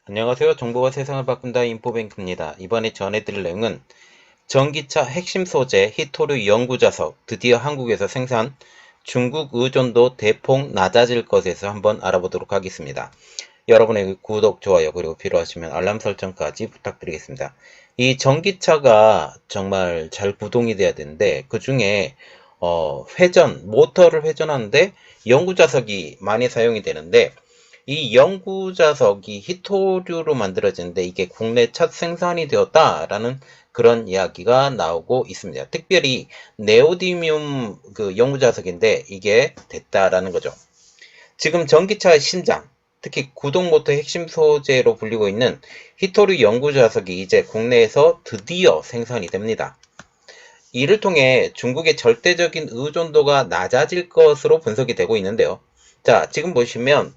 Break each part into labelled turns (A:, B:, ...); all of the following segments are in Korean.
A: 안녕하세요. 정보가 세상을 바꾼다 인포뱅크입니다. 이번에 전해드릴 내용은 전기차 핵심 소재 히토류 연구자석 드디어 한국에서 생산, 중국 의존도 대폭 낮아질 것에서 한번 알아보도록 하겠습니다. 여러분의 구독, 좋아요 그리고 필요하시면 알람 설정까지 부탁드리겠습니다. 이 전기차가 정말 잘 구동이 돼야 되는데 그 중에 모터를 회전하는데 연구자석이 많이 사용이 되는데 이 연구자석이 히토류로 만들어지는데 이게 국내 첫 생산이 되었다라는 그런 이야기가 나오고 있습니다. 특별히 네오디뮴 그 연구자석인데 이게 됐다라는 거죠. 지금 전기차의 신장, 특히 구동모터의 핵심 소재로 불리고 있는 히토류 연구자석이 이제 국내에서 드디어 생산이 됩니다. 이를 통해 중국의 절대적인 의존도가 낮아질 것으로 분석이 되고 있는데요. 자, 지금 보시면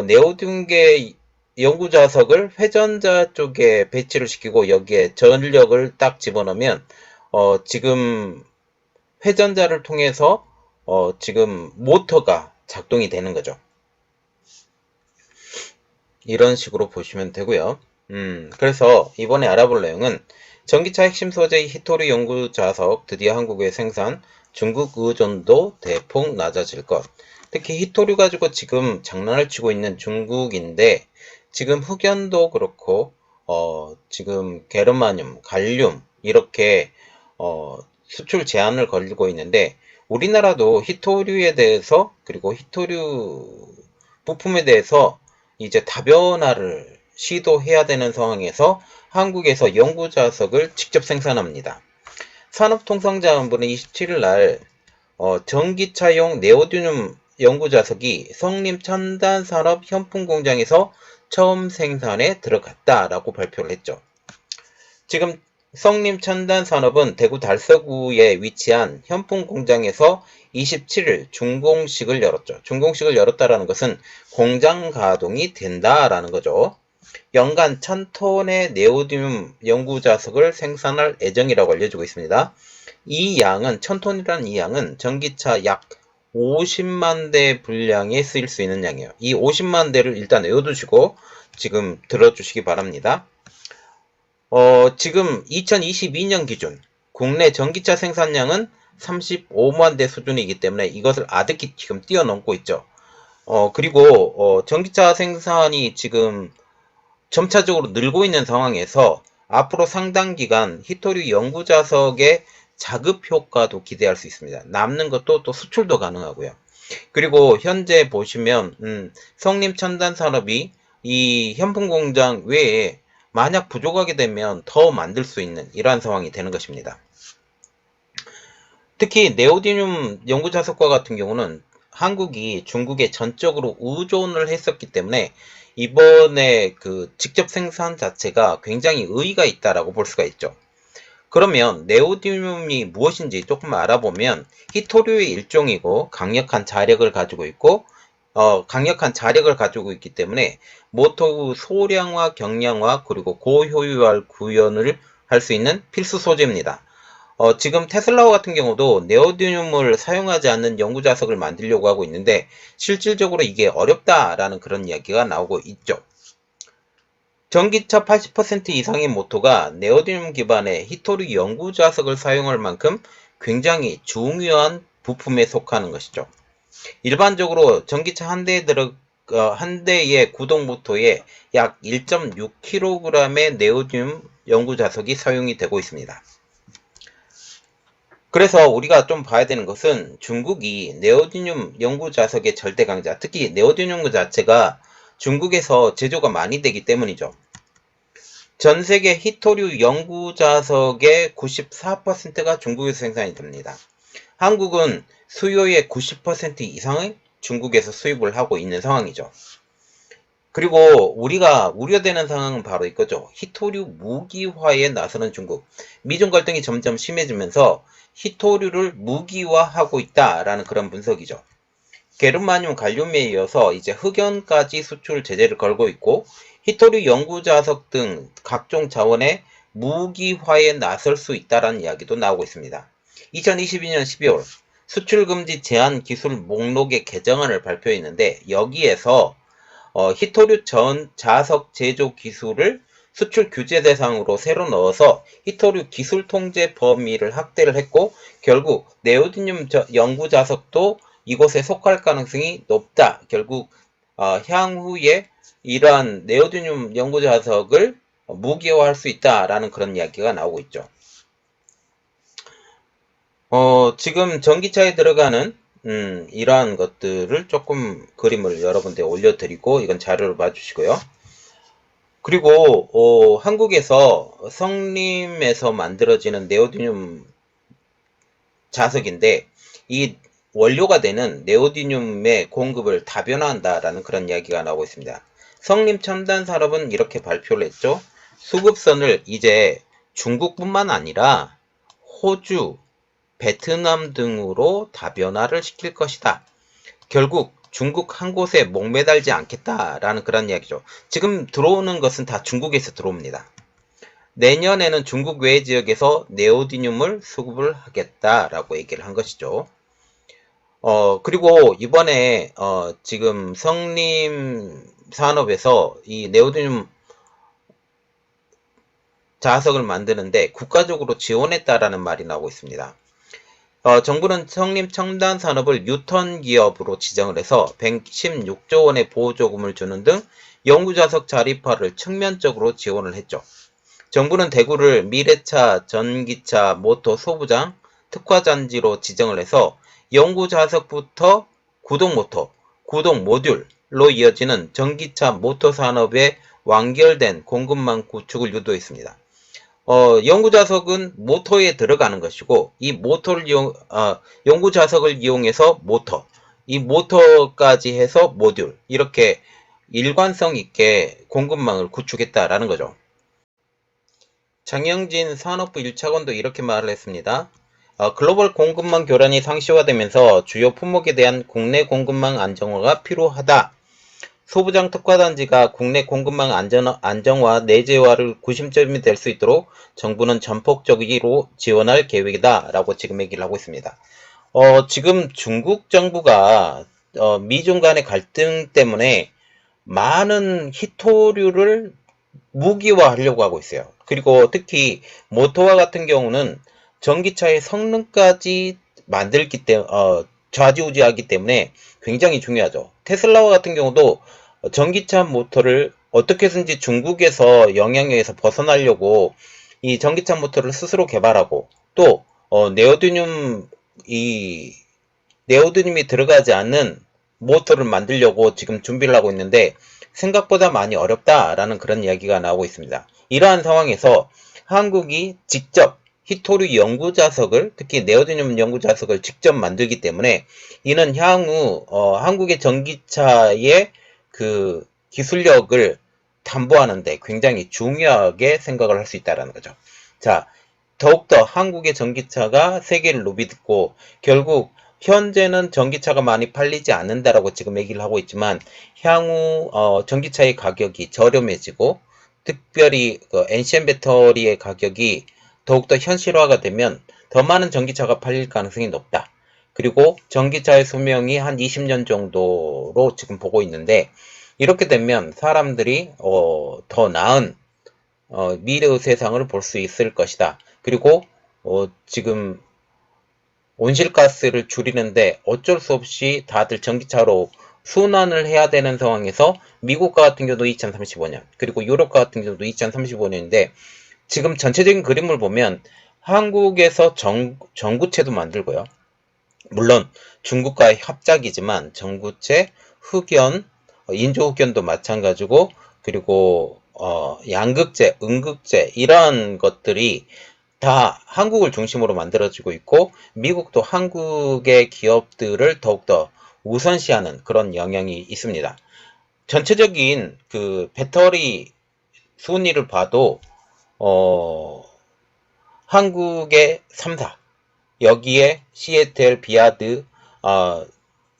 A: 네오듐계 연구자석을 회전자 쪽에 배치를 시키고 여기에 전력을 딱 집어넣으면 지금 회전자를 통해서 지금 모터가 작동이 되는 거죠. 이런 식으로 보시면 되고요. 그래서 이번에 알아볼 내용은 전기차 핵심 소재 히토류 연구자석 드디어 한국에 생산, 중국 의존도 대폭 낮아질 것. 특히 히토류 가지고 지금 장난을 치고 있는 중국인데 지금 흑연도 그렇고 지금 게르마늄, 갈륨 이렇게 수출 제한을 걸고 있는데 우리나라도 히토류에 대해서 그리고 히토류 부품에 대해서 이제 다변화를 시도해야 되는 상황에서 한국에서 연구자석을 직접 생산합니다. 산업통상자원부는 27일 날 전기차용 네오디뮴 연구자석이 성림 첨단산업 현풍공장에서 처음 생산에 들어갔다라고 발표를 했죠. 지금 성림 첨단산업은 대구 달서구에 위치한 현풍공장에서 27일 준공식을 열었죠. 준공식을 열었다라는 것은 공장 가동이 된다라는 거죠. 연간 1000톤의 네오듐 연구자석을 생산할 예정이라고 알려지고 있습니다. 이 양은 1000톤이라는 이 양은 전기차 약 50만 대 분량에 쓰일 수 있는 양이에요. 이 50만 대를 일단 외워두시고 지금 들어주시기 바랍니다. 지금 2022년 기준 국내 전기차 생산량은 35만 대 수준이기 때문에 이것을 아득히 지금 뛰어넘고 있죠. 그리고 전기차 생산이 지금 점차적으로 늘고 있는 상황에서 앞으로 상당 기간 히토류 연구자석의 자급 효과도 기대할 수 있습니다. 남는 것도 또 수출도 가능하고요. 그리고 현재 보시면 성림첨단산업이 이 현풍공장 외에 만약 부족하게 되면 더 만들 수 있는 이러한 상황이 되는 것입니다. 특히 네오디뮴 연구자석과 같은 경우는 한국이 중국에 전적으로 의존을 했었기 때문에 이번에 그 직접 생산 자체가 굉장히 의의가 있다라고 볼 수가 있죠. 그러면 네오디뮴이 무엇인지 조금 알아보면 히토류의 일종이고 강력한 자력을 가지고 있고 강력한 자력을 가지고 있기 때문에 모터의 소량화, 경량화 그리고 고효율 구현을 할 수 있는 필수 소재입니다. 지금 테슬라 같은 경우도 네오디뮴을 사용하지 않는 연구자석을 만들려고 하고 있는데 실질적으로 이게 어렵다라는 그런 이야기가 나오고 있죠. 전기차 80% 이상의 모터가 네오디뮴 기반의 히토류 연구자석을 사용할 만큼 굉장히 중요한 부품에 속하는 것이죠. 일반적으로 전기차 한 대의 구동 모터에 약 1.6kg의 네오듐 연구자석이 사용이 되고 있습니다. 그래서 우리가 좀 봐야 되는 것은 중국이 네오디뮴 연구자석의 절대 강자, 특히 네오디뮴 연구 자체가 중국에서 제조가 많이 되기 때문이죠. 전 세계 히토류 연구자석의 94%가 중국에서 생산이 됩니다. 한국은 수요의 90% 이상을 중국에서 수입을 하고 있는 상황이죠. 그리고 우리가 우려되는 상황은 바로 이거죠. 히토류 무기화에 나서는 중국. 미중 갈등이 점점 심해지면서 히토류를 무기화하고 있다라는 그런 분석이죠. 게르마늄 갈륨에 이어서 이제 흑연까지 수출 제재를 걸고 있고 히토류 연구자석 등 각종 자원의 무기화에 나설 수 있다는 이야기도 나오고 있습니다. 2022년 12월 수출금지 제한 기술 목록의 개정안을 발표했는데 여기에서 히토류 전 자석 제조 기술을 수출 규제 대상으로 새로 넣어서 히토류 기술 통제 범위를 확대를 했고 결국 네오디듐 연구 자석도 이곳에 속할 가능성이 높다. 결국 향후에 이러한 네오디듐 연구 자석을 무기화할 수 있다라는 그런 이야기가 나오고 있죠. 지금 전기차에 들어가는 이러한 것들을 조금 그림을 여러 군데 올려드리고 이건 자료를 봐주시고요. 그리고 한국에서 성림에서 만들어지는 네오디듐 자석인데 이 원료가 되는 네오디듐의 공급을 다변화한다라는 그런 이야기가 나오고 있습니다. 성림 첨단 산업은 이렇게 발표를 했죠. 수급선을 이제 중국뿐만 아니라 호주, 베트남 등으로 다변화를 시킬 것이다. 결국 중국 한 곳에 목매달지 않겠다라는 그런 이야기죠. 지금 들어오는 것은 다 중국에서 들어옵니다. 내년에는 중국 외 지역에서 네오디듐을 수급을 하겠다라고 얘기를 한 것이죠. 그리고 이번에 지금 성림 산업에서 이 네오디듐 자석을 만드는데 국가적으로 지원했다라는 말이 나오고 있습니다. 정부는 성림 첨단 산업을 유턴 기업으로 지정을 해서 116조 원의 보조금을 주는 등 연구자석 자립화를 측면적으로 지원을 했죠. 정부는 대구를 미래차, 전기차, 모터 소부장, 특화잔지로 지정을 해서 연구자석부터 구동모터, 구동모듈로 이어지는 전기차 모터 산업의 완결된 공급망 구축을 유도했습니다. 연구자석은 모터에 들어가는 것이고 이 모터를 연구자석을 이용해서 모터, 이 모터까지 해서 모듈 이렇게 일관성 있게 공급망을 구축했다라는 거죠. 장영진 산업부 1차관도 이렇게 말을 했습니다. 글로벌 공급망 교란이 상시화되면서 주요 품목에 대한 국내 공급망 안정화가 필요하다. 소부장 특화단지가 국내 공급망 안정화 내재화를 구심점이 될 수 있도록 정부는 전폭적으로 지원할 계획이다 라고 지금 얘기를 하고 있습니다. 지금 중국 정부가 미중 간의 갈등 때문에 많은 히토류를 무기화하려고 하고 있어요. 그리고 특히 모터와 같은 경우는 전기차의 성능까지 만들기 때문에 좌지우지하기 때문에 굉장히 중요하죠. 테슬라와 같은 경우도 전기차 모터를 어떻게 해서든지 중국에서 영향력에서 벗어나려고 이 전기차 모터를 스스로 개발하고 또 네오디듐이 들어가지 않는 모터를 만들려고 지금 준비를 하고 있는데 생각보다 많이 어렵다라는 그런 이야기가 나오고 있습니다. 이러한 상황에서 한국이 직접 히토류 연구 자석을 특히 네오디듐 연구 자석을 직접 만들기 때문에 이는 향후 한국의 전기차의 그 기술력을 담보하는데 굉장히 중요하게 생각을 할 수 있다는 거죠. 자, 더욱더 한국의 전기차가 세계를 노비듣고 결국 현재는 전기차가 많이 팔리지 않는다라고 지금 얘기를 하고 있지만 향후 전기차의 가격이 저렴해지고 특별히 그 NCM 배터리의 가격이 더욱더 현실화가 되면 더 많은 전기차가 팔릴 가능성이 높다. 그리고 전기차의 수명이 한 20년 정도로 지금 보고 있는데 이렇게 되면 사람들이 더 나은 미래의 세상을 볼 수 있을 것이다. 그리고 지금 온실가스를 줄이는데 어쩔 수 없이 다들 전기차로 순환을 해야 되는 상황에서 미국과 같은 경우도 2035년 그리고 유럽과 같은 경우도 2035년인데 지금 전체적인 그림을 보면 한국에서 전구체도 만들고요. 물론 중국과의 협작이지만 전구체, 흑연, 인조흑연도 마찬가지고 그리고 양극재, 음극재 이러한 것들이 다 한국을 중심으로 만들어지고 있고 미국도 한국의 기업들을 더욱더 우선시하는 그런 영향이 있습니다. 전체적인 그 배터리 순위를 봐도 한국의 3사 여기에 시애틀, 비아드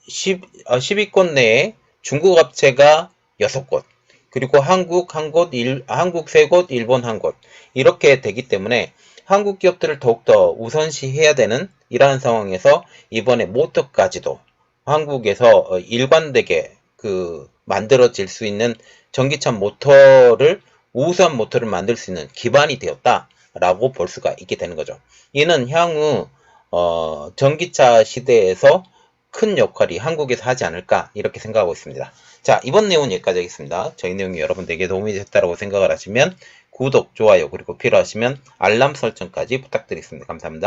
A: 10위권 내에 중국 업체가 6곳 그리고 한국 1곳, 한국 3곳, 일본 1곳 이렇게 되기 때문에 한국 기업들을 더욱더 우선시해야 되는 이러한 상황에서 이번에 모터까지도 한국에서 일관되게 그 만들어질 수 있는 전기차 모터를 우수한 모터를 만들 수 있는 기반이 되었다라고 볼 수가 있게 되는 거죠. 이는 향후 전기차 시대에서 큰 역할이 한국에서 하지 않을까 이렇게 생각하고 있습니다. 자, 이번 내용은 여기까지 하겠습니다. 저희 내용이 여러분들에게 도움이 됐다고 생각을 하시면 구독, 좋아요, 그리고 필요하시면 알람 설정까지 부탁드리겠습니다. 감사합니다.